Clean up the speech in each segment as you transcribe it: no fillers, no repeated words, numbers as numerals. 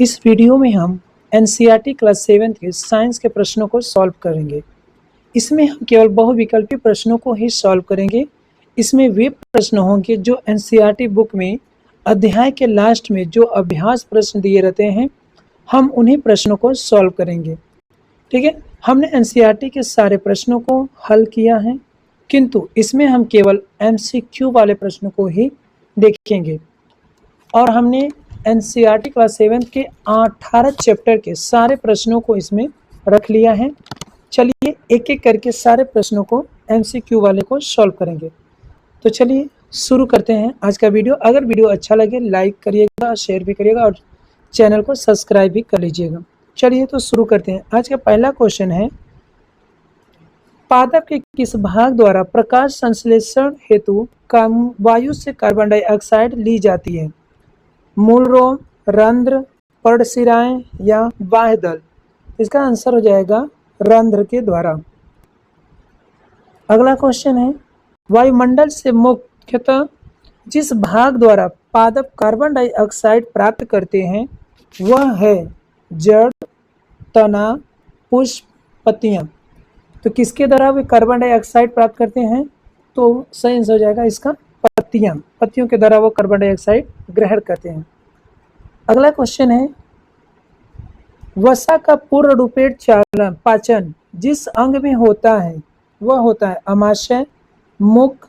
इस वीडियो में हम एनसीईआरटी क्लास 7 के साइंस के प्रश्नों को सॉल्व करेंगे। इसमें हम केवल बहुविकल्पी प्रश्नों को ही सॉल्व करेंगे। इसमें वे प्रश्न होंगे जो एनसीईआरटी बुक में अध्याय के लास्ट में जो अभ्यास प्रश्न दिए रहते हैं, हम उन्हीं प्रश्नों को सॉल्व करेंगे। ठीक है, हमने एनसीईआरटी के सारे प्रश्नों को हल किया है, किंतु इसमें हम केवल एमसीक्यू वाले प्रश्नों को ही देखेंगे। और हमने एनसीईआरटी क्लास 7 के 18 चैप्टर के सारे प्रश्नों को इसमें रख लिया है। चलिए एक एक करके सारे प्रश्नों को एमसीक्यू वाले को सॉल्व करेंगे। तो चलिए शुरू करते हैं आज का वीडियो। अगर वीडियो अच्छा लगे लाइक करिएगा, शेयर भी करिएगा और चैनल को सब्सक्राइब भी कर लीजिएगा। चलिए तो शुरू करते हैं। आज का पहला क्वेश्चन है, पादप के किस भाग द्वारा प्रकाश संश्लेषण हेतु वायु से कार्बन डाइऑक्साइड ली जाती है? मूल रोम, रंध्र, पर्णशिराएं या बाह्य दल? इसका आंसर हो जाएगा रंध्र के द्वारा। अगला क्वेश्चन है, वायुमंडल से मुख्यतः जिस भाग द्वारा पादप कार्बन डाइऑक्साइड प्राप्त करते हैं वह है जड़, तना, पुष्प, पत्तियां। तो किसके द्वारा वे कार्बन डाइऑक्साइड प्राप्त करते हैं? तो सही आंसर हो जाएगा इसका पत्तियां। पत्तियों के द्वारा वो कार्बन डाइऑक्साइड ग्रहण करते हैं। अगला क्वेश्चन है, वसा का पूर्ण रूपेण पाचन जिस अंग में होता है वह होता है अमाशय, मुख,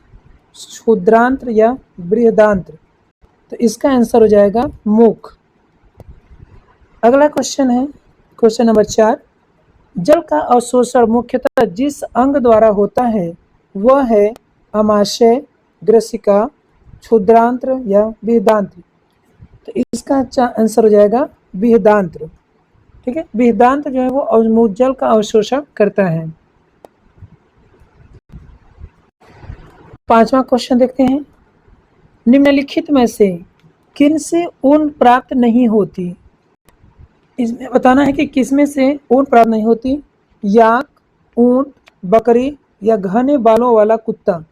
क्षुद्रांत्र या बृहदांत्र? तो इसका आंसर हो जाएगा मुख। अगला क्वेश्चन है क्वेश्चन नंबर 4, जल का अवशोषण मुख्यतः जिस अंग द्वारा होता है वह है अमाशय, ग्रसिका, क्षुद्रांत्र या बृहदांत्र? तो इसका अच्छा आंसर हो जाएगा बृहदांत्र। ठीक है, बृहदांत्र जो है वो जल का अवशोषण करता है। 5वां क्वेश्चन देखते हैं, निम्नलिखित में से किन से ऊन प्राप्त नहीं होती? इसमें बताना है कि किस में से ऊन प्राप्त नहीं होती। याक, ऊंट, बकरी या घने बालों वाला कुत्ता?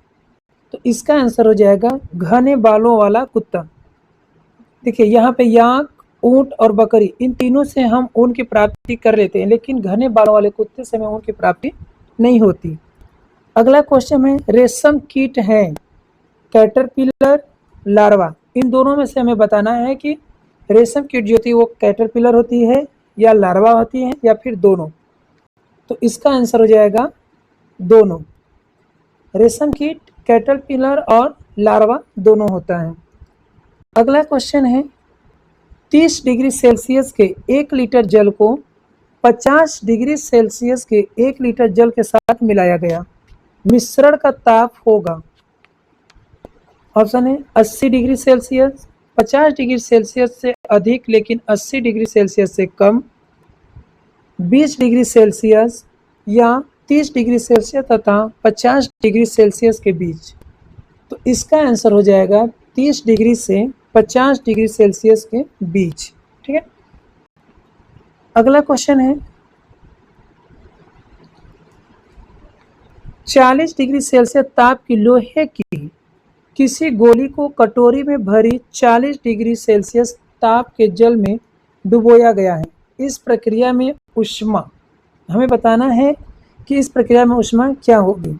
तो इसका आंसर हो जाएगा घने बालों वाला कुत्ता। देखिए यहाँ पे याक, ऊंट और बकरी इन तीनों से हम ऊन की प्राप्ति कर लेते हैं, लेकिन घने बालों वाले कुत्ते से हमें ऊन की प्राप्ति नहीं होती। अगला क्वेश्चन है, रेशम कीट है कैटरपिलर, लार्वा? इन दोनों में से हमें बताना है कि रेशम कीट जो होती है वो कैटरपिलर होती है या लार्वा होती है या फिर दोनों? तो इसका आंसर हो जाएगा दोनों। रेशम कीट कैटरपिलर और लार्वा दोनों होता है। अगला क्वेश्चन है, 30 डिग्री सेल्सियस के 1 लीटर जल को 50 डिग्री सेल्सियस के 1 लीटर जल के साथ मिलाया गया, मिश्रण का ताप होगा? ऑप्शन है 80 डिग्री सेल्सियस, 50 डिग्री सेल्सियस से अधिक लेकिन 80 डिग्री सेल्सियस से कम, 20 डिग्री सेल्सियस या 30 डिग्री सेल्सियस तथा 50 डिग्री सेल्सियस के बीच? तो इसका आंसर हो जाएगा 30 डिग्री से 50 डिग्री सेल्सियस के बीच। ठीक है, अगला क्वेश्चन है, 40 डिग्री सेल्सियस ताप की लोहे की किसी गोली को कटोरी में भरी 40 डिग्री सेल्सियस ताप के जल में डुबोया गया है। इस प्रक्रिया में ऊष्मा, हमें बताना है कि इस प्रक्रिया में ऊष्मा क्या होगी।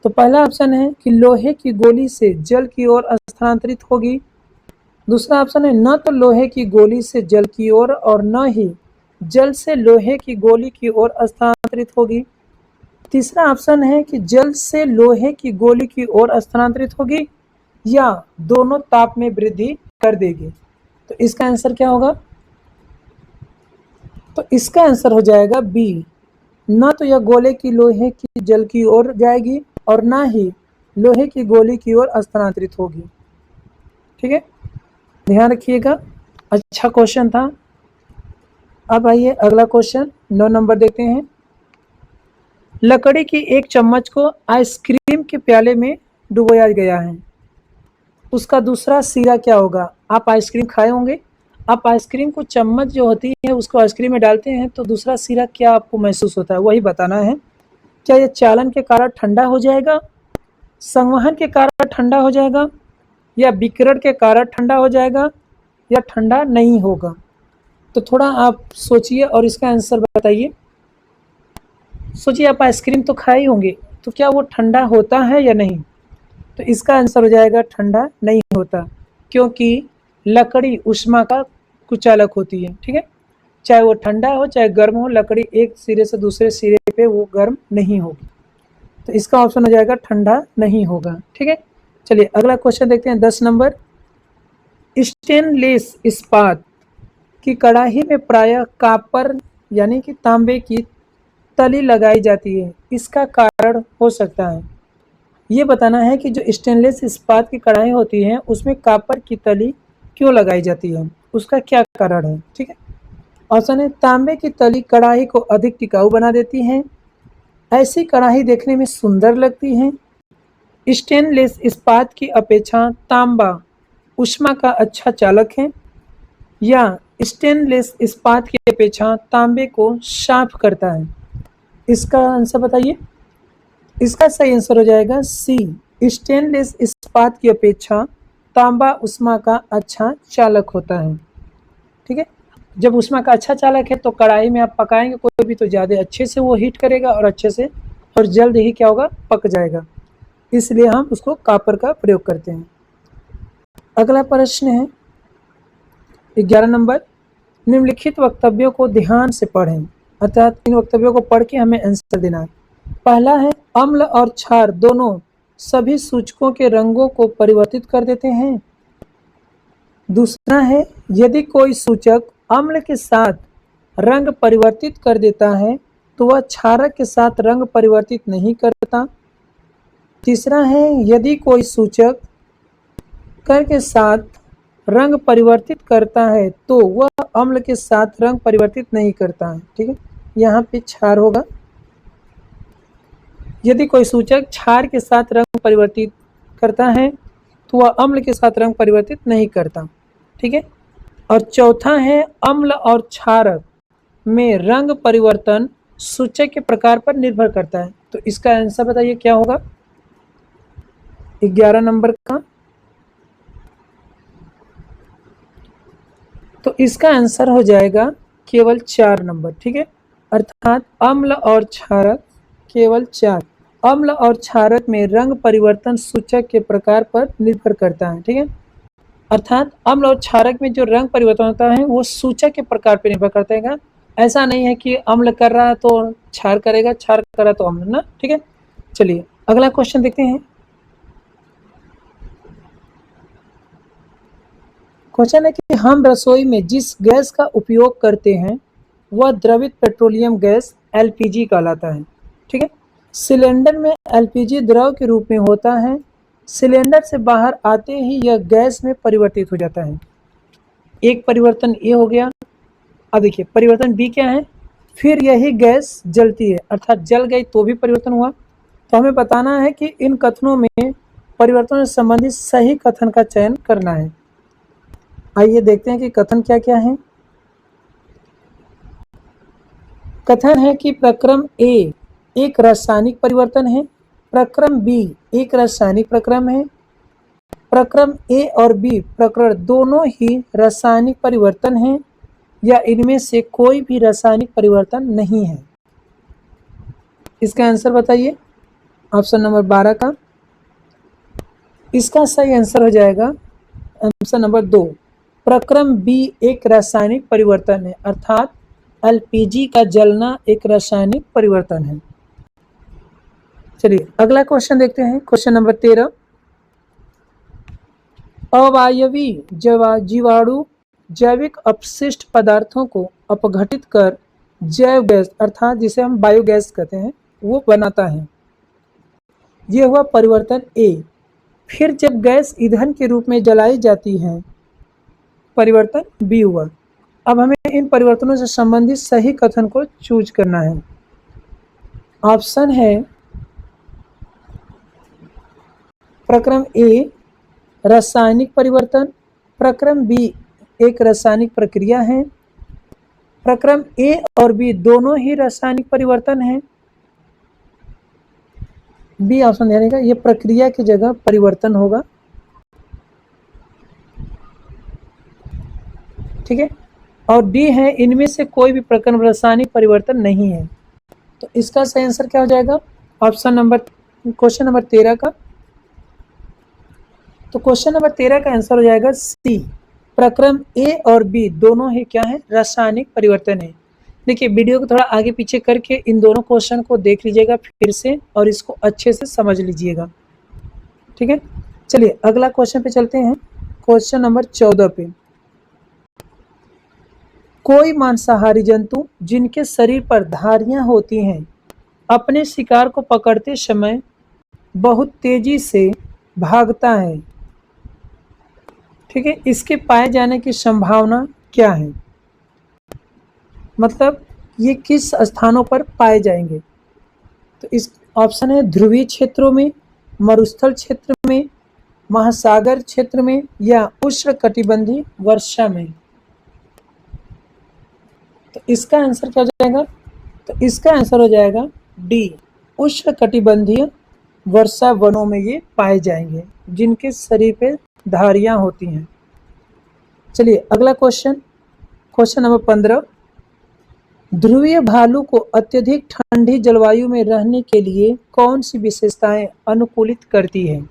तो पहला ऑप्शन है कि लोहे की गोली से जल की ओर स्थानांतरित होगी। दूसरा ऑप्शन है न तो लोहे की गोली से जल की ओर और न ही जल से लोहे की गोली की ओर स्थानांतरित होगी। तीसरा ऑप्शन है कि जल से लोहे की गोली की ओर स्थानांतरित होगी या दोनों ताप में वृद्धि कर देगी। तो इसका आंसर क्या होगा? तो इसका आंसर हो जाएगा बी, न तो यह गोले की लोहे की जल की ओर जाएगी और ना ही लोहे की गोली की ओर स्थानांतरित होगी। ठीक है, ध्यान रखिएगा। अच्छा क्वेश्चन था। अब आइए अगला क्वेश्चन 9 नंबर देखते हैं, लकड़ी की एक चम्मच को आइसक्रीम के प्याले में डुबोया गया है, उसका दूसरा सिरा क्या होगा? आप आइसक्रीम खाए होंगे, आप आइसक्रीम को चम्मच जो होती है उसको आइसक्रीम में डालते हैं तो दूसरा सिरा क्या आपको महसूस होता है, वही बताना है। क्या यह चालन के कारण ठंडा हो जाएगा, संवहन के कारण ठंडा हो जाएगा या विकिरण के कारण ठंडा हो जाएगा या ठंडा नहीं होगा? तो थोड़ा आप सोचिए और इसका आंसर बताइए। सोचिए, आप आइसक्रीम तो खाए ही होंगे, तो क्या वो ठंडा होता है या नहीं? तो इसका आंसर हो जाएगा ठंडा नहीं होता, क्योंकि लकड़ी ऊष्मा का कुचालक होती है। ठीक है, चाहे वो ठंडा हो चाहे गर्म हो, लकड़ी एक सिरे से दूसरे सिरे पे वो गर्म नहीं होगी। तो इसका ऑप्शन हो जाएगा ठंडा नहीं होगा। ठीक है, चलिए अगला क्वेश्चन देखते हैं। 10 नंबर, स्टेनलेस इस्पात की कड़ाही में प्रायः कॉपर यानी कि तांबे की तली लगाई जाती है, इसका कारण हो सकता है। ये बताना है कि जो स्टेनलेस इस्पात की कढ़ाई होती है उसमें कॉपर की तली क्यों लगाई जाती है, उसका क्या कारण है। ठीक है, ऑप्शन है, तांबे की तली कढ़ाई को अधिक टिकाऊ बना देती है, ऐसी कढ़ाई देखने में सुंदर लगती है, स्टेनलेस इस्पात की अपेक्षा तांबा ऊष्मा का अच्छा चालक है, या स्टेनलेस इस्पात की अपेक्षा तांबे को साफ करता है। इसका आंसर बताइए। इसका सही आंसर हो जाएगा सी, स्टेनलेस इस्पात की अपेक्षा तांबा ऊष्मा का अच्छा चालक होता है। ठीक है, जब ऊष्मा का अच्छा चालक है तो कढ़ाई में आप पकाएंगे कोई भी तो ज़्यादा अच्छे से वो हीट करेगा और अच्छे से और जल्द ही क्या होगा, पक जाएगा, इसलिए हम उसको कॉपर का प्रयोग करते हैं। अगला प्रश्न है 11 नंबर, निम्नलिखित वक्तव्यों को ध्यान से पढ़ें, अर्थात इन वक्तव्यों को पढ़ के हमें आंसर देना है। पहला है, अम्ल और क्षार दोनों सभी सूचकों के रंगों को परिवर्तित कर देते हैं। दूसरा है, यदि कोई सूचक अम्ल के साथ रंग परिवर्तित कर देता है तो वह क्षारक के साथ रंग परिवर्तित नहीं करता। तीसरा है, यदि कोई सूचक कर के साथ रंग परिवर्तित करता है तो वह अम्ल के साथ रंग परिवर्तित नहीं करता है। ठीक है, यहाँ पे क्षार होगा। यदि कोई सूचक क्षार के साथ रंग परिवर्तित करता है तो वह अम्ल के साथ रंग परिवर्तित नहीं करता। ठीक है, और चौथा है, अम्ल और क्षारक में रंग परिवर्तन सूचक के प्रकार पर निर्भर करता है। तो इसका आंसर बताइए क्या होगा 11 नंबर का। तो इसका आंसर हो जाएगा केवल 4 नंबर। ठीक है, अर्थात अम्ल और क्षारक केवल 4। अम्ल और क्षारक में रंग परिवर्तन सूचक के प्रकार पर निर्भर करता है। ठीक है, अर्थात अम्ल और क्षारक में जो रंग परिवर्तन होता है वो सूचक के प्रकार पर निर्भर करता है। ऐसा नहीं है कि अम्ल कर रहा है तो क्षार करेगा, क्षार कर रहा है तो अम्ल ना। ठीक है, चलिए अगला क्वेश्चन देखते हैं। क्वेश्चन है कि हम रसोई में जिस गैस का उपयोग करते हैं वह द्रवित पेट्रोलियम गैस एलपीजी कहलाता है। ठीक है, सिलेंडर में एलपीजी द्रव के रूप में होता है, सिलेंडर से बाहर आते ही यह गैस में परिवर्तित हो जाता है। एक परिवर्तन ये हो गया। अब देखिए परिवर्तन बी क्या है, फिर यही गैस जलती है, अर्थात जल गई तो भी परिवर्तन हुआ। तो हमें बताना है कि इन कथनों में परिवर्तन से संबंधित सही कथन का चयन करना है। आइए देखते हैं कि कथन क्या क्या है। कथन है कि प्रक्रम ए एक रासायनिक परिवर्तन है, प्रक्रम बी एक रासायनिक प्रक्रम है, प्रक्रम ए और बी प्रकरण दोनों ही रासायनिक परिवर्तन हैं, या इनमें से कोई भी रासायनिक परिवर्तन नहीं है। इसका आंसर बताइए ऑप्शन नंबर 12 का। इसका सही आंसर हो जाएगा ऑप्शन नंबर 2, प्रक्रम बी एक रासायनिक परिवर्तन है, अर्थात एलपीजी का जलना एक रासायनिक परिवर्तन है। चलिए अगला क्वेश्चन देखते हैं, क्वेश्चन नंबर 13, अवायवी जीवाणु जैविक अपशिष्ट पदार्थों को अपघटित कर जैव गैस अर्थात जिसे हम बायोगैस कहते हैं वो बनाता है। यह हुआ परिवर्तन ए। फिर जब गैस ईंधन के रूप में जलाई जाती है, परिवर्तन बी हुआ। अब हमें इन परिवर्तनों से संबंधित सही कथन को चूज करना है। ऑप्शन है प्रक्रम ए रासायनिक परिवर्तन, प्रक्रम बी एक रासायनिक प्रक्रिया है, प्रक्रम ए और बी दोनों ही रासायनिक परिवर्तन है। बी ऑप्शन देने का, ये प्रक्रिया की जगह परिवर्तन होगा। ठीक है, और डी है इनमें से कोई भी प्रकरण रासायनिक परिवर्तन नहीं है। तो इसका सही आंसर क्या हो जाएगा? ऑप्शन नंबर क्वेश्चन नंबर 13 का। तो क्वेश्चन नंबर 13 का आंसर हो जाएगा सी। प्रक्रम ए और बी दोनों ही क्या है? रासायनिक परिवर्तन है। देखिए वीडियो को थोड़ा आगे पीछे करके इन दोनों क्वेश्चन को देख लीजिएगा फिर से और इसको अच्छे से समझ लीजिएगा। ठीक है, चलिए अगला क्वेश्चन पे चलते हैं। क्वेश्चन नंबर 14 पे, कोई मांसाहारी जंतु जिनके शरीर पर धारियां होती हैं अपने शिकार को पकड़ते समय बहुत तेजी से भागता है। ठीक है, इसके पाए जाने की संभावना क्या है? मतलब ये किस स्थानों पर पाए जाएंगे? तो इस ऑप्शन है ध्रुवीय क्षेत्रों में, मरुस्थल क्षेत्र में, महासागर क्षेत्र में या उष्णकटिबंधीय वर्षा में। तो इसका आंसर क्या हो जाएगा? तो इसका आंसर हो जाएगा डी, उष्णकटिबंधीय वर्षा वनों में ये पाए जाएंगे जिनके शरीर पे धारियां होती हैं। चलिए अगला क्वेश्चन, क्वेश्चन नंबर 15, ध्रुवीय भालू को अत्यधिक ठंडी जलवायु में रहने के लिए कौन सी विशेषताएं अनुकूलित करती है?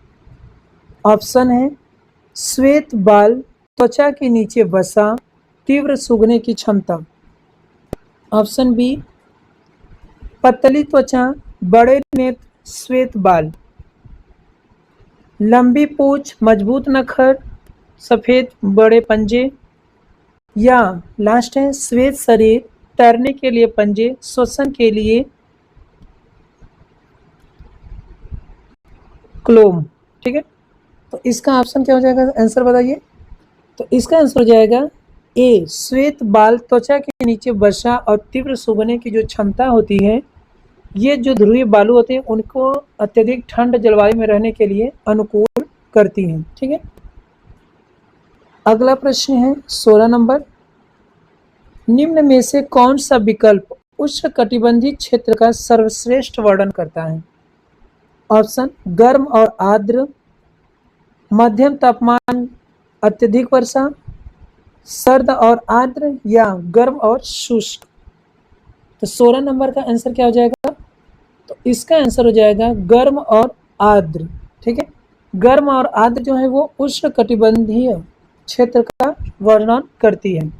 ऑप्शन है श्वेत बाल, त्वचा के नीचे वसा, तीव्र सूंघने की क्षमता। ऑप्शन बी पतली त्वचा, बड़े नेत्र, श्वेत बाल, लंबी पूंछ, मजबूत नखर, सफेद बड़े पंजे, या लास्ट है श्वेत शरीर, तैरने के लिए पंजे, श्वसन के लिए क्लोम। ठीक है, तो इसका ऑप्शन क्या हो जाएगा? आंसर बताइए। तो इसका आंसर हो जाएगा ए, श्वेत बाल, त्वचा के नीचे वसा और तीव्र सूंघने की जो क्षमता होती है, ये जो ध्रुवीय बालू होते हैं उनको अत्यधिक ठंड जलवायु में रहने के लिए अनुकूल करती हैं। ठीक है, अगला प्रश्न है 16 नंबर, निम्न में से कौन सा विकल्प उष्णकटिबंधीय क्षेत्र का सर्वश्रेष्ठ वर्णन करता है? ऑप्शन गर्म और आर्द्र, मध्यम तापमान, अत्यधिक वर्षा, सर्द और आर्द्र, या गर्म और शुष्क। तो 16 नंबर का आंसर क्या हो जाएगा? तो इसका आंसर हो जाएगा गर्म और आर्द्र। ठीक है, गर्म और आर्द्र जो है वो उष्णकटिबंधीय क्षेत्र का वर्णन करती है।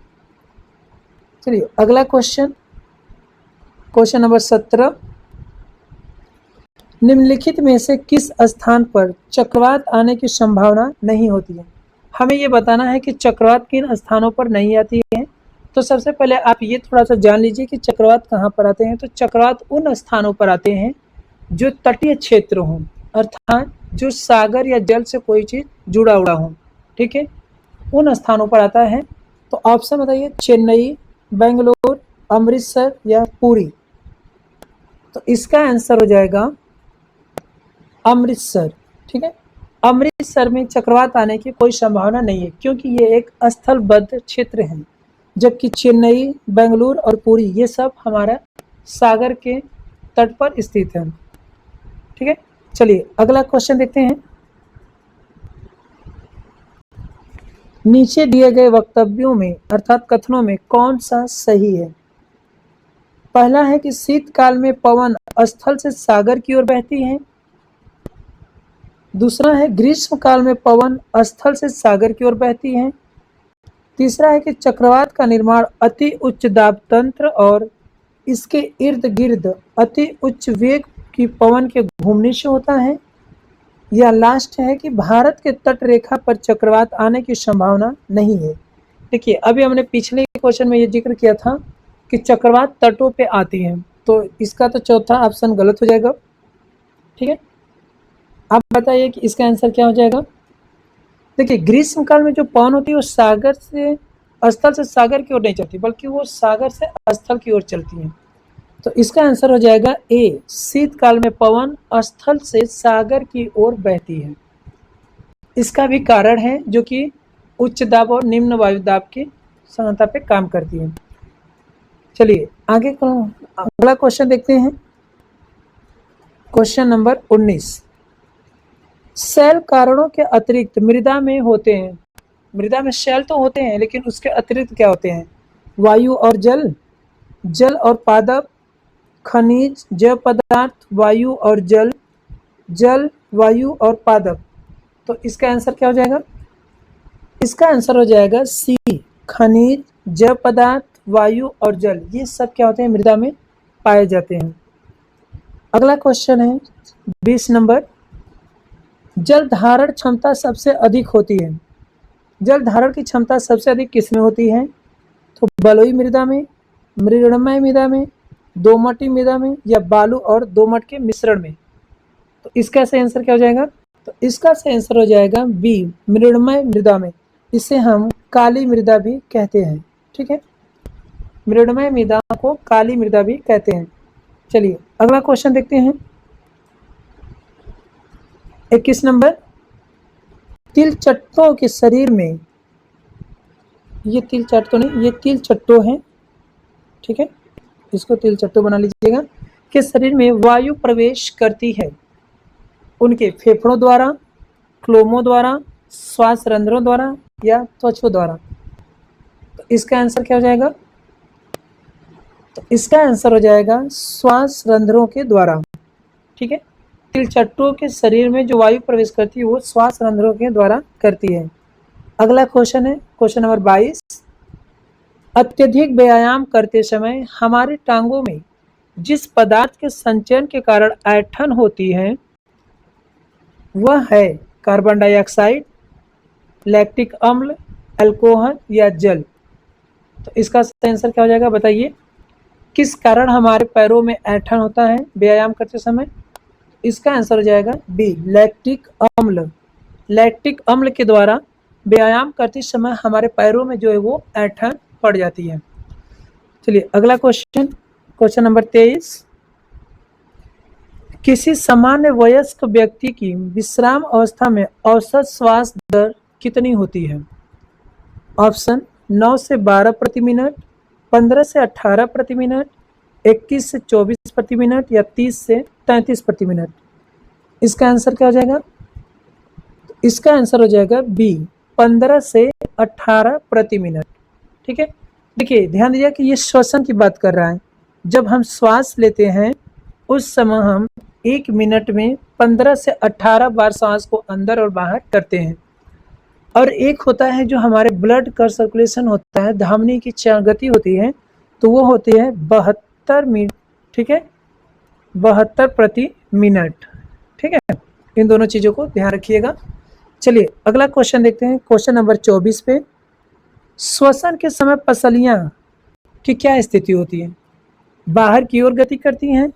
चलिए अगला क्वेश्चन, क्वेश्चन नंबर 17, निम्नलिखित में से किस स्थान पर चक्रवात आने की संभावना नहीं होती है? हमें ये बताना है कि चक्रवात किन स्थानों पर नहीं आती है। तो सबसे पहले आप ये थोड़ा सा जान लीजिए कि चक्रवात कहाँ पर आते हैं। तो चक्रवात उन स्थानों पर आते हैं जो तटीय क्षेत्र हों, अर्थात जो सागर या जल से कोई चीज़ जुड़ा हुआ हो। ठीक है, उन स्थानों पर आता है। तो ऑप्शन बताइए, चेन्नई, बेंगलोर, अमृतसर या पुरी। तो इसका आंसर हो जाएगा अमृतसर। ठीक है, अमृतसर में चक्रवात आने की कोई संभावना नहीं है क्योंकि ये एक स्थलबद्ध क्षेत्र है, जबकि चेन्नई, बेंगलुरु और पुरी ये सब हमारा सागर के तट पर स्थित है। ठीक है, चलिए अगला क्वेश्चन देखते हैं। नीचे दिए गए वक्तव्यों में अर्थात कथनों में कौन सा सही है? पहला है कि शीतकाल में पवन स्थल से सागर की ओर बहती है। दूसरा है ग्रीष्म काल में पवन स्थल से सागर की ओर बहती है। तीसरा है कि चक्रवात का निर्माण अति उच्च दाब तंत्र और इसके इर्द गिर्द अति उच्च वेग की पवन के घूमने से होता है। या लास्ट है कि भारत के तट रेखा पर चक्रवात आने की संभावना नहीं है। देखिए अभी हमने पिछले क्वेश्चन में ये जिक्र किया था कि चक्रवात तटों पे आती है, तो इसका तो चौथा ऑप्शन गलत हो जाएगा। ठीक है, आप बताइए कि इसका आंसर क्या हो जाएगा। देखिए ग्रीष्म काल में जो पवन होती है वो सागर से स्थल से सागर की ओर नहीं चलती बल्कि वो सागर से स्थल की ओर चलती है। तो इसका आंसर हो जाएगा ए, शीतकाल में पवन स्थल से सागर की ओर बहती है। इसका भी कारण है जो कि उच्च दाब और निम्न वायु दाब की समानता पे काम करती है। चलिए आगे अगला क्वेश्चन देखते हैं। क्वेश्चन नंबर 19, शैल कारणों के अतिरिक्त मृदा में होते हैं। मृदा में शैल तो होते हैं लेकिन उसके अतिरिक्त क्या होते हैं? वायु और जल, जल और पादप, खनिज, जैव पदार्थ, वायु और जल, जल, वायु और पादप। तो इसका आंसर क्या हो जाएगा? इसका आंसर हो जाएगा सी, खनिज, जैव पदार्थ, वायु और जल। ये सब क्या होते हैं? मृदा में पाए जाते हैं। अगला क्वेश्चन है 20 नंबर, जल धारण क्षमता सबसे अधिक होती है। जल धारण की क्षमता सबसे अधिक किसमें होती है? तो बलुई मृदा में, मृणमय मृदा में, दोमटी मृदा में, या बालू और दोमट के मिश्रण में। तो इसका सही आंसर क्या हो जाएगा? तो इसका सही आंसर हो जाएगा बी, मृणमय मृदा में। इसे हम काली मृदा भी कहते हैं। ठीक है, मृणमय मृदा को काली मृदा भी कहते हैं। चलिए अगला क्वेश्चन देखते हैं 21 नंबर, तिल चट्टों के शरीर में, ये तिल चट्टो नहीं, ये तिल चट्टो है, ठीक है, इसको तिल चट्टो बना लीजिएगा, के शरीर में वायु प्रवेश करती है उनके फेफड़ों द्वारा, क्लोमों द्वारा, श्वास रंध्रों द्वारा, या त्वचा द्वारा। तो इसका आंसर क्या हो जाएगा? तो इसका आंसर हो जाएगा श्वास रंध्रों के द्वारा। ठीक है, तिलचट्टों के शरीर में जो वायु प्रवेश करती है वो श्वास रंध्रों के द्वारा करती है। अगला क्वेश्चन है क्वेश्चन नंबर 22, अत्यधिक व्यायाम करते समय हमारे टांगों में जिस पदार्थ के संचयन के कारण ऐंठन होती है वह है कार्बन डाइऑक्साइड, लैक्टिक अम्ल, अल्कोहल या जल। तो इसका सही आंसर क्या हो जाएगा? बताइए, किस कारण हमारे पैरों में ऐंठन होता है व्यायाम करते समय? इसका आंसर हो जाएगा बी, लैक्टिक अम्ल। लैक्टिक अम्ल के द्वारा व्यायाम करते समय हमारे पैरों में जो है वो ऐंठन पड़ जाती है। चलिए अगला क्वेश्चन, क्वेश्चन नंबर 23, किसी सामान्य वयस्क व्यक्ति की विश्राम अवस्था में औसत श्वास दर कितनी होती है? ऑप्शन 9 से 12 प्रति मिनट, 15 से 18 प्रति मिनट, 21 से 24 प्रति मिनट, या 30 से 33 प्रति मिनट। इसका आंसर क्या हो जाएगा? इसका आंसर हो जाएगा बी, 15 से 18 प्रति मिनट। ठीक है, देखिए ध्यान दीजिए कि ये श्वसन की बात कर रहा है। जब हम श्वास लेते हैं उस समय हम 1 मिनट में 15 से 18 बार सांस को अंदर और बाहर करते हैं। और एक होता है जो हमारे ब्लड का सर्कुलेशन होता है, धमनी की गति होती है, तो वो होती है 72 मिनट। ठीक है, 72 प्रति मिनट। ठीक है, इन दोनों चीज़ों को ध्यान रखिएगा। चलिए अगला क्वेश्चन देखते हैं, क्वेश्चन नंबर 24 पे, श्वसन के समय पसलियाँ की क्या स्थिति होती है? बाहर की ओर गति करती हैं,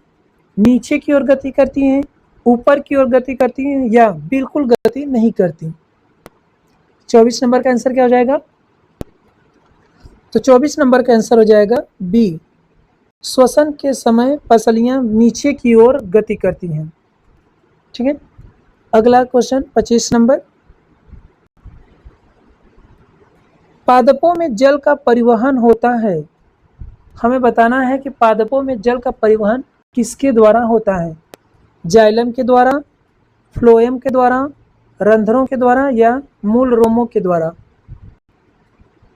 नीचे की ओर गति करती हैं, ऊपर की ओर गति करती हैं, या बिल्कुल गति नहीं करती? 24 नंबर का आंसर क्या हो जाएगा? तो 24 नंबर का आंसर हो जाएगा बी, श्वसन के समय पसलियां नीचे की ओर गति करती हैं। ठीक है, अगला क्वेश्चन 25 नंबर, पादपों में जल का परिवहन होता है। हमें बताना है कि पादपों में जल का परिवहन किसके द्वारा होता है? जाइलम के द्वारा, फ्लोएम के द्वारा, रंध्रों के द्वारा, या मूल रोमों के द्वारा?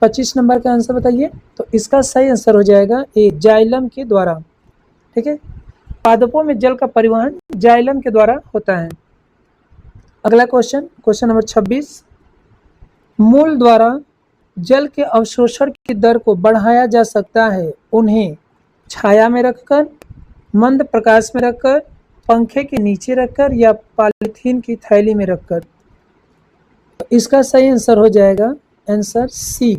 25 नंबर का आंसर बताइए। तो इसका सही आंसर हो जाएगा ए, जाइलम के द्वारा। ठीक है, पादपों में जल का परिवहन जाइलम के द्वारा होता है। अगला क्वेश्चन, क्वेश्चन नंबर 26, मूल द्वारा जल के अवशोषण की दर को बढ़ाया जा सकता है, उन्हें छाया में रखकर, मंद प्रकाश में रखकर, पंखे के नीचे रखकर, या पॉलीथीन की थैली में रखकर? तो इसका सही आंसर हो जाएगा आंसर सी,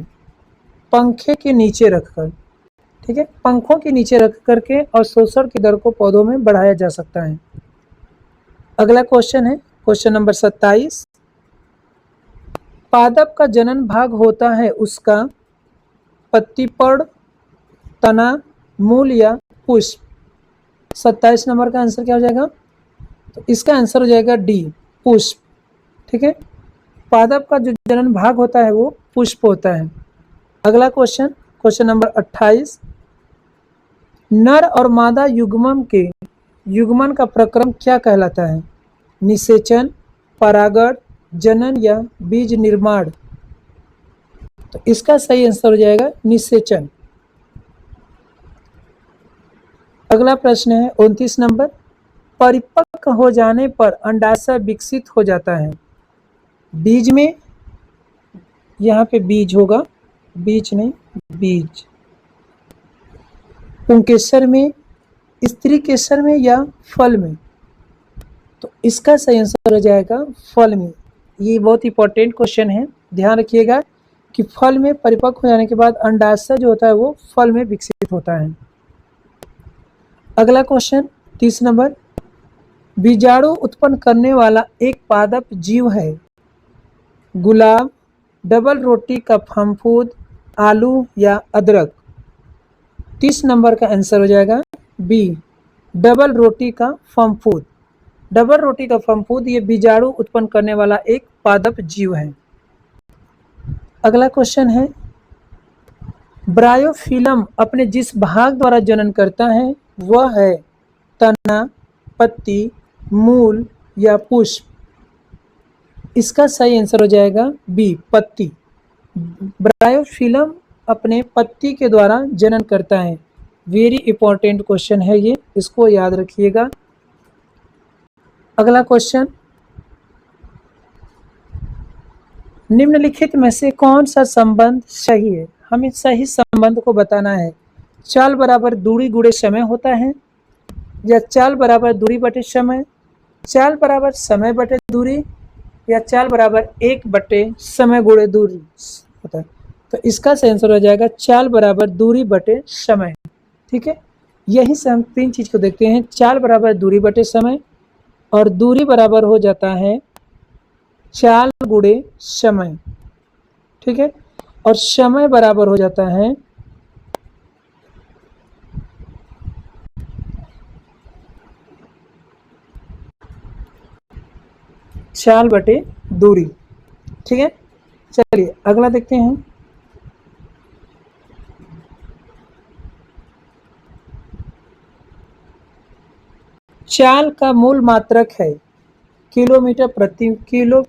पंखे के नीचे रखकर। ठीक है, पंखों के नीचे रख करके अवशोषण की दर को पौधों में बढ़ाया जा सकता है। अगला क्वेश्चन है क्वेश्चन नंबर 27, पादप का जनन भाग होता है उसका पत्ती, पर्ण, तना, मूल, या पुष्प? 27 नंबर का आंसर क्या हो जाएगा? तो इसका आंसर हो जाएगा डी, पुष्प। ठीक है, पादप का जो जनन भाग होता है वो पुष्प होता है। अगला क्वेश्चन, क्वेश्चन नंबर 28, नर और मादा युग्मन के युग्मन का प्रक्रम क्या कहलाता है? निषेचन, परागण, जनन, या बीज निर्माण? तो इसका सही आंसर हो जाएगा निषेचन। अगला प्रश्न है 29 नंबर, परिपक्व हो जाने पर अंडाशय विकसित हो जाता है। बीज में, यहाँ पे बीज होगा, बीज नहीं, बीज, पुंकेसर में, स्त्री केसर में या फल में? तो इसका सही आंसर हो जाएगा फल में। ये बहुत इंपॉर्टेंट क्वेश्चन है, ध्यान रखिएगा कि फल में परिपक्व हो जाने के बाद अंडाशय जो होता है वो फल में विकसित होता है। अगला क्वेश्चन 30 नंबर, बीजाणु उत्पन्न करने वाला एक पादप जीव है। गुलाब, डबल रोटी का फफूंद, आलू या अदरक? 30 नंबर का आंसर हो जाएगा बी, डबल रोटी का फफूंद। डबल रोटी का फफूंद ये बीजाणु उत्पन्न करने वाला एक पादप जीव है। अगला क्वेश्चन है, ब्रायोफिलम अपने जिस भाग द्वारा जनन करता है वह है तना, पत्ती, मूल या पुष्प? इसका सही आंसर हो जाएगा बी, पत्ती। ब्रायोफिलम अपने पत्ती के द्वारा जनन करता है। वेरी इंपॉर्टेंट क्वेश्चन है ये, इसको याद रखिएगा। अगला क्वेश्चन, निम्नलिखित में से कौन सा संबंध सही है? हमें सही संबंध को बताना है। चाल बराबर दूरी गुणे समय होता है, या चाल बराबर दूरी बटे समय, चाल बराबर समय बटे दूरी, या चाल बराबर 1 बटे समय गुणे दूरी होता है? तो इसका सही आंसर हो जाएगा चाल बराबर दूरी बटे समय। ठीक है, यही से हम 3 चीज को देखते हैं। चाल बराबर दूरी बटे समय, और दूरी बराबर हो जाता है चाल गुणे समय। ठीक है, और समय बराबर हो जाता है चाल बटे दूरी। ठीक है, चलिए अगला देखते हैं। चाल का मूल मात्रक है किलोमीटर प्रति मिनट,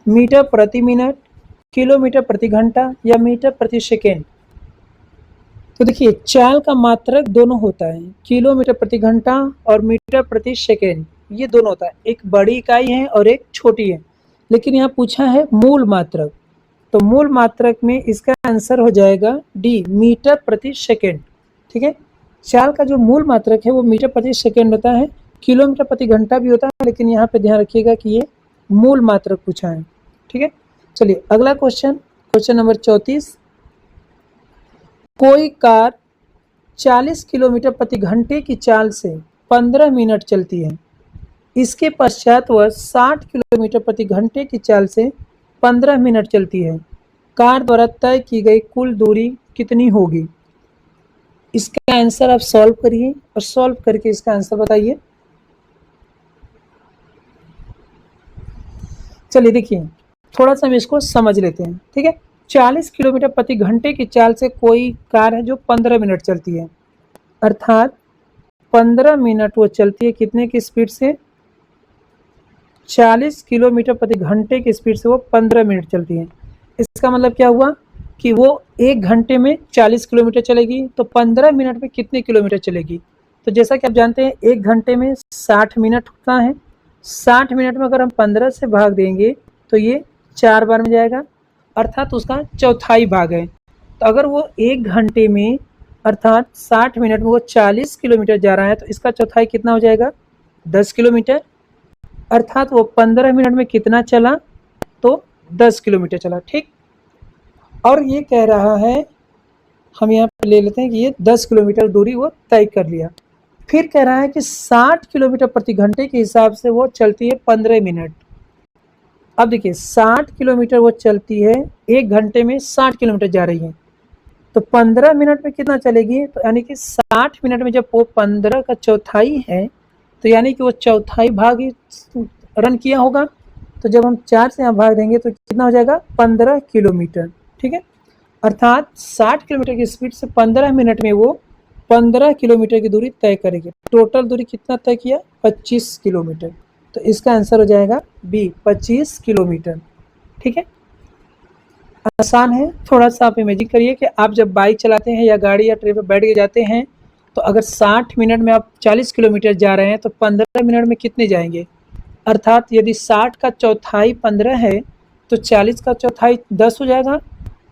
मीटर प्रति मिनट, किलोमीटर प्रति घंटा या मीटर प्रति सेकेंड? तो देखिए, चाल का मात्रक दोनों होता है, किलोमीटर प्रति घंटा और मीटर प्रति सेकेंड, ये दोनों होता है। एक बड़ी इकाई है और एक छोटी है, लेकिन यहाँ पूछा है मूल मात्रक, तो मूल मात्रक में इसका आंसर हो जाएगा डी, मीटर प्रति सेकेंड। ठीक है, चाल का जो मूल मात्रक है वो मीटर प्रति सेकेंड होता है, किलोमीटर प्रति घंटा भी होता है, लेकिन यहाँ पे ध्यान रखिएगा कि ये मूल मात्रक पूछा है। ठीक है, चलिए अगला क्वेश्चन, क्वेश्चन नंबर 34, कोई कार 40 किलोमीटर प्रति घंटे की चाल से 15 मिनट चलती है। इसके पश्चात वह 60 किलोमीटर प्रति घंटे की चाल से 15 मिनट चलती है। कार द्वारा तय की गई कुल दूरी कितनी होगी? इसका आंसर आप सॉल्व करिए और सॉल्व करके इसका आंसर बताइए। चलिए देखिए, थोड़ा सा हम इसको समझ लेते हैं। ठीक है, 40 किलोमीटर प्रति घंटे की चाल से कोई कार है जो 15 मिनट चलती है, अर्थात 15 मिनट वो चलती है कितने की स्पीड से? 40 किलोमीटर प्रति घंटे की स्पीड से वो 15 मिनट चलती है। इसका मतलब क्या हुआ कि वो 1 घंटे में 40 किलोमीटर चलेगी, तो 15 मिनट में कितने किलोमीटर चलेगी? तो जैसा कि आप जानते हैं 1 घंटे में 60 मिनट होता है, 60 मिनट में अगर हम 15 से भाग देंगे तो ये 4 बार में जाएगा, अर्थात उसका चौथाई भाग है। तो अगर वो 1 घंटे में अर्थात 60 मिनट में वो 40 किलोमीटर जा रहा है, तो इसका चौथाई कितना हो जाएगा? 10 किलोमीटर, अर्थात वो 15 मिनट में कितना चला? तो 10 किलोमीटर चला। ठीक, और ये कह रहा है, हम यहाँ पे ले लेते हैं कि ये 10 किलोमीटर दूरी वो तय कर लिया। फिर कह रहा है कि 60 किलोमीटर प्रति घंटे के हिसाब से वो चलती है 15 मिनट। अब देखिए 60 किलोमीटर वो चलती है, 1 घंटे में 60 किलोमीटर जा रही है, तो 15 मिनट में कितना चलेगी? तो यानी कि 60 मिनट में जब वो 15 का चौथाई है, तो यानी कि वो चौथाई भाग ही रन किया होगा। तो जब हम 4 से यहाँ भाग देंगे तो कितना हो जाएगा? 15 किलोमीटर। ठीक है, अर्थात 60 किलोमीटर की स्पीड से 15 मिनट में वो 15 किलोमीटर की दूरी तय करेगी। टोटल दूरी कितना तय किया? 25 किलोमीटर। तो इसका आंसर हो जाएगा बी, 25 किलोमीटर। ठीक है, आसान है। थोड़ा सा आप इमेजिन करिए कि आप जब बाइक चलाते हैं या गाड़ी या ट्रेन पर बैठ के जाते हैं, तो अगर 60 मिनट में आप 40 किलोमीटर जा रहे हैं तो 15 मिनट में कितने जाएंगे? अर्थात यदि 60 का चौथाई 15 है तो 40 का चौथाई 10 हो जाएगा।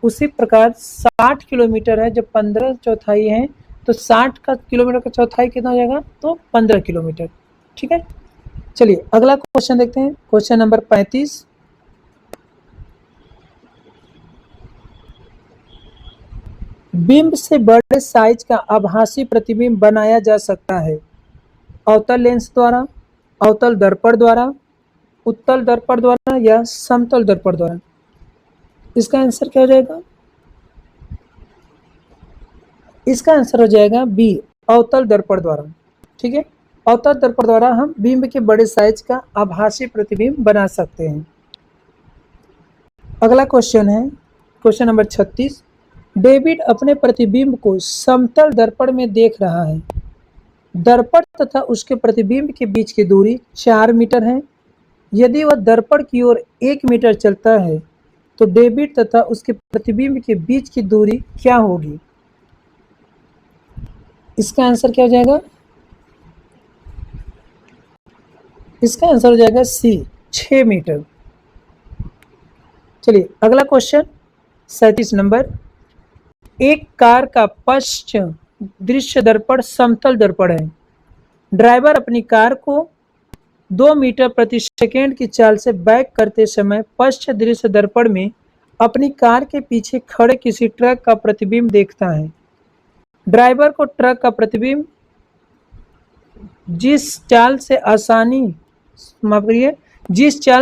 उसी प्रकार 60 किलोमीटर है, जब 15 चौथाई है तो 60 का किलोमीटर का चौथाई कितना हो जाएगा? तो 15 किलोमीटर। ठीक है, चलिए अगला क्वेश्चन देखते हैं। Question number 35। बिंब से बड़े साइज का आभासी प्रतिबिंब बनाया जा सकता है अवतल लेंस द्वारा, अवतल दर्पण द्वारा, उत्तल दर्पण द्वारा या समतल दर्पण द्वारा। इसका आंसर क्या हो जाएगा? इसका आंसर हो जाएगा बी, अवतल दर्पण द्वारा। ठीक है, अवतल दर्पण द्वारा हम बिंब के बड़े साइज का आभासी प्रतिबिंब बना सकते हैं। अगला क्वेश्चन है क्वेश्चन नंबर 36। डेविड अपने प्रतिबिंब को समतल दर्पण में देख रहा है। दर्पण तथा उसके प्रतिबिंब के बीच की दूरी 4 मीटर है। यदि वह दर्पण की ओर 1 मीटर चलता है तो डेविड तथा उसके प्रतिबिंब के बीच की दूरी क्या होगी? इसका आंसर क्या हो जाएगा? इसका आंसर हो जाएगा सी, 6 मीटर। चलिए अगला क्वेश्चन 37 नंबर। एक कार का पश्च दृश्य दर्पण समतल दर्पण है। ड्राइवर अपनी कार को 2 मीटर प्रति सेकेंड की चाल से बैक करते समय पश्च दृश्य दर्पण में अपनी कार के पीछे खड़े किसी ट्रक का प्रतिबिंब देखता है। ड्राइवर को ट्रक का प्रतिबिंब जिस चाल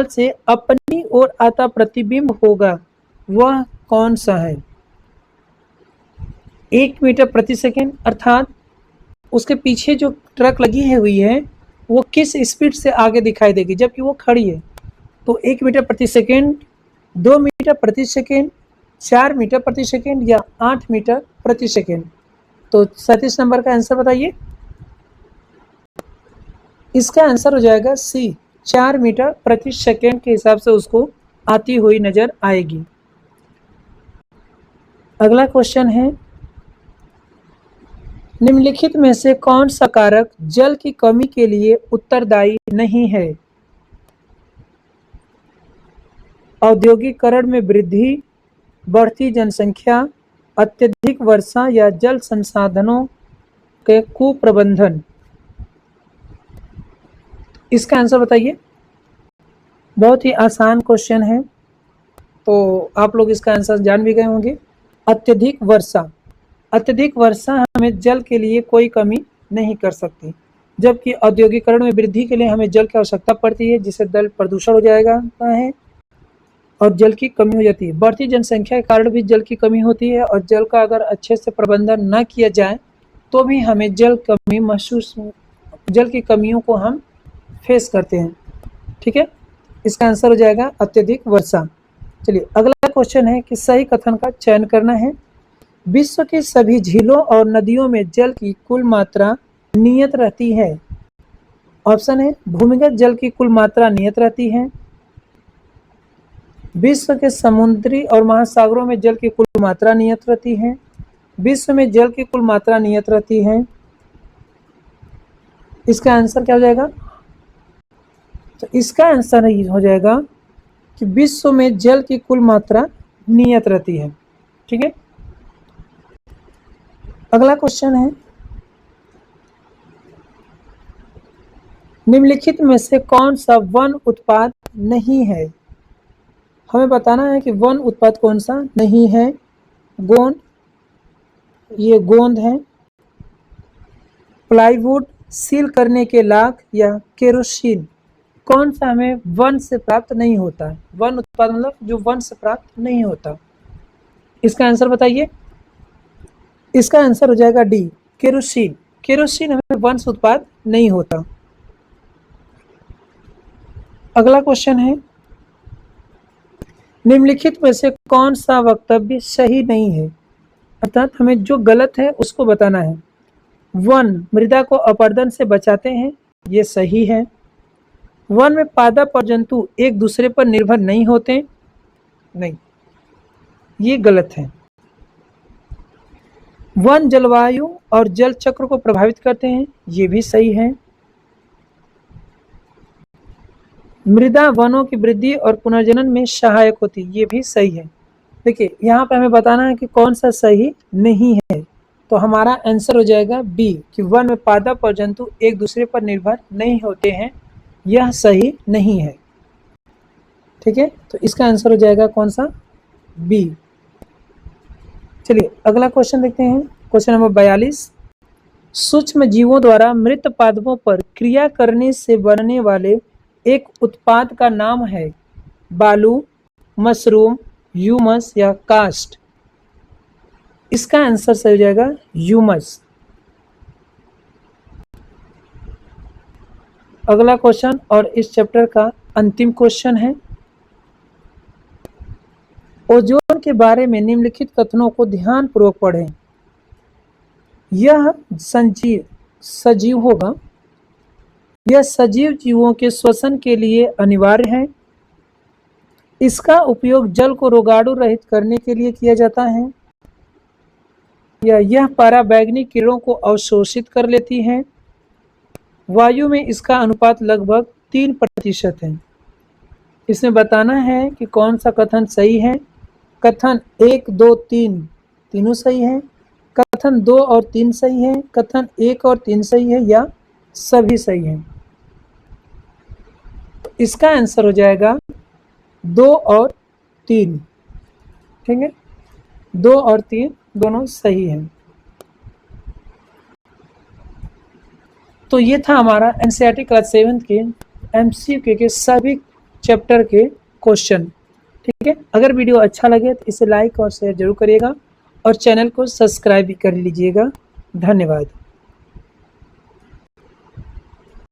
से अपनी ओर आता प्रतिबिंब होगा वह कौन सा है? 1 मीटर प्रति सेकेंड, अर्थात उसके पीछे जो ट्रक लगी हुई है वो किस स्पीड से आगे दिखाई देगी जबकि वो खड़ी है? तो 1 मीटर प्रति सेकेंड, 2 मीटर प्रति सेकेंड, 4 मीटर प्रति सेकेंड या 8 मीटर प्रति सेकेंड। तो 37 नंबर का आंसर बताइए। इसका आंसर हो जाएगा सी, 4 मीटर प्रति सेकेंड के हिसाब से उसको आती हुई नजर आएगी। अगला क्वेश्चन है, निम्नलिखित में से कौन सा कारक जल की कमी के लिए उत्तरदायी नहीं है? औद्योगिकरण में वृद्धि, बढ़ती जनसंख्या, अत्यधिक वर्षा या जल संसाधनों के कुप्रबंधन। इसका आंसर बताइए। बहुत ही आसान क्वेश्चन है, तो आप लोग इसका आंसर जान भी गए होंगे। अत्यधिक वर्षा। अत्यधिक वर्षा हमें जल के लिए कोई कमी नहीं कर सकती, जबकि औद्योगिकरण में वृद्धि के लिए हमें जल की आवश्यकता पड़ती है, जिससे जल प्रदूषण हो जाएगा है और जल की कमी हो जाती है। बढ़ती जनसंख्या के कारण भी जल की कमी होती है और जल का अगर अच्छे से प्रबंधन न किया जाए तो भी हमें जल की कमियों को हम फेस करते हैं। ठीक है, इसका आंसर हो जाएगा अत्यधिक वर्षा। चलिए अगला क्वेश्चन है कि सही कथन का चयन करना है। विश्व की सभी झीलों और नदियों में जल की कुल मात्रा नियत रहती है। ऑप्शन है, भूमिगत जल की कुल मात्रा नियत रहती है। विश्व के समुद्री और महासागरों में जल की कुल मात्रा नियत रहती है। विश्व में जल की कुल मात्रा नियत रहती है। इसका आंसर क्या हो जाएगा? तो इसका आंसर हो जाएगा कि विश्व में जल की कुल मात्रा नियत रहती है। ठीक है, अगला क्वेश्चन है, निम्नलिखित में से कौन सा वन उत्पाद नहीं है? हमें बताना है कि वन उत्पाद कौन सा नहीं है। गोंद, ये गोंद है। प्लाईवुड, सील करने के लाख या केरोसिन, कौन सा हमें वन से प्राप्त नहीं होता है? वन उत्पाद मतलब जो वन से प्राप्त नहीं होता। इसका आंसर बताइए। इसका आंसर हो जाएगा डी, केरोसिन। केरोसिन हमें वन से उत्पाद नहीं होता। अगला क्वेश्चन है, निम्नलिखित में से कौन सा वक्तव्य सही नहीं है? अर्थात हमें जो गलत है उसको बताना है। वन मृदा को अपरदन से बचाते हैं, ये सही है। वन में पादप और जंतु एक दूसरे पर निर्भर नहीं होते, नहीं। ये गलत है। वन जलवायु और जल चक्र को प्रभावित करते हैं, ये भी सही है। मृदा वनों की वृद्धि और पुनर्जनन में सहायक होती है, ये भी सही है। देखिए यहाँ पे हमें बताना है कि कौन सा सही नहीं है, तो हमारा आंसर हो जाएगा बी कि वन में पादप और जंतु एक दूसरे पर निर्भर नहीं होते हैं, यह सही नहीं है। ठीक है, तो इसका आंसर हो जाएगा कौन सा, बी। चलिए अगला क्वेश्चन देखते हैं, क्वेश्चन नंबर 42। सूक्ष्म जीवों द्वारा मृत पादपों पर क्रिया करने से बनने वाले एक उत्पाद का नाम है बालू, मशरूम, ह्यूमस या कास्ट। इसका आंसर सही हो जाएगा ह्यूमस। अगला क्वेश्चन और इस चैप्टर का अंतिम क्वेश्चन है, ओजोन के बारे में निम्नलिखित कथनों को ध्यानपूर्वक पढ़ें। यह सजीव होगा, यह सजीव जीवों के श्वसन के लिए अनिवार्य है, इसका उपयोग जल को रोगाणु रहित करने के लिए किया जाता है, या यह पराबैंगनी किरणों को अवशोषित कर लेती है, वायु में इसका अनुपात लगभग 3% है। इसमें बताना है कि कौन सा कथन सही है। कथन 1, 2, 3 तीनों सही है, कथन 2 और 3 सही है, कथन 1 और 3 सही है, या सभी सही हैं। इसका आंसर हो जाएगा 2 और 3। ठीक है, 2 और 3 दोनों सही हैं। तो ये था हमारा एनसीईआरटी क्लास 7 के एमसीक्यू के सभी चैप्टर के क्वेश्चन। ठीक है, अगर वीडियो अच्छा लगे तो इसे लाइक और शेयर जरूर करिएगा और चैनल को सब्सक्राइब भी कर लीजिएगा। धन्यवाद।